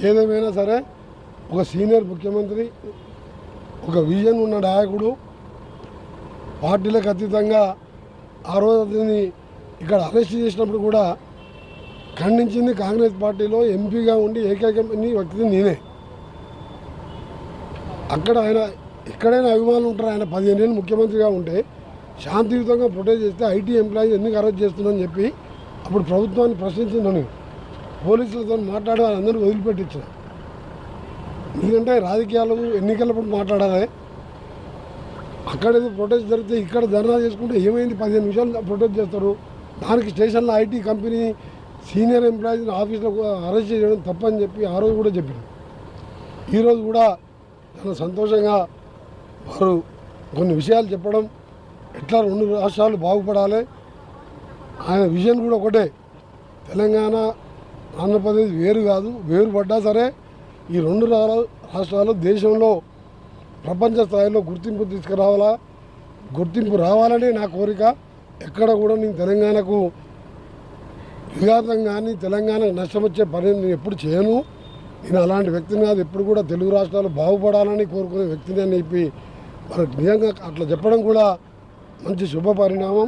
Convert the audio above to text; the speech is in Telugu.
ఏదేమైనా సరే ఒక సీనియర్ ముఖ్యమంత్రి, ఒక విజన్ ఉన్న నాయకుడు, పార్టీలకు అతీతంగా ఆ రోజు అతన్ని ఇక్కడ అరెస్ట్ చేసినప్పుడు కూడా ఖండించింది కాంగ్రెస్ పార్టీలో ఎంపీగా ఉండి ఏకైక వ్యక్తి నేనే. అక్కడ ఆయన ఎక్కడైనా అభిమానులు ఉంటారు. ఆయన 15 ఏళ్ళు ముఖ్యమంత్రిగా ఉంటే శాంతియుతంగా ప్రొటెస్ట్ చేస్తే ఐటీ ఎంప్లాయీస్ ఎందుకు అరెస్ట్ చేస్తున్నారని చెప్పి అప్పుడు ప్రభుత్వాన్ని ప్రశ్నించిందని పోలీసులతో మాట్లాడి వాళ్ళందరూ వదిలిపెట్టించిన. ఎందుకంటే రాజకీయాలు ఎన్నికలప్పుడు మాట్లాడాలి. అక్కడేదో ప్రొటెస్ట్ జరిగితే ఇక్కడ ధర్నా చేసుకుంటే ఏమైంది? 15 నిమిషాలు ప్రొటెస్ట్ చేస్తారు. దానికి స్టేషన్లో ఐటీ కంపెనీ సీనియర్ ఎంప్లాయీస్ని ఆఫీస్లో అరెస్ట్ చేయడం తప్పని చెప్పి ఆ రోజు కూడా చెప్పింది. ఈరోజు కూడా చాలా సంతోషంగా వారు కొన్ని విషయాలు చెప్పడం, ఎట్లా 2 రాష్ట్రాలు బాగుపడాలి, ఆయన విజన్ కూడా ఒకటే. తెలంగాణ ఆంధ్రప్రదేశ్ వేరు కాదు, వేరుపడ్డా సరే ఈ 2 రాష్ట్రాలు దేశంలో ప్రపంచ స్థాయిలో గుర్తింపు తీసుకురావాలా, గుర్తింపు రావాలనే నా కోరిక. ఎక్కడ కూడా నేను తెలంగాణకు విఘాతం కానీ తెలంగాణకు నష్టం వచ్చే పని నేను ఎప్పుడు చేయను. నేను అలాంటి వ్యక్తిని కాదు. ఎప్పుడు కూడా తెలుగు రాష్ట్రాలు బాగుపడాలని కోరుకునే వ్యక్తిని అని చెప్పి మరి నిజంగా అట్లా చెప్పడం కూడా మంచి శుభ పరిణామం.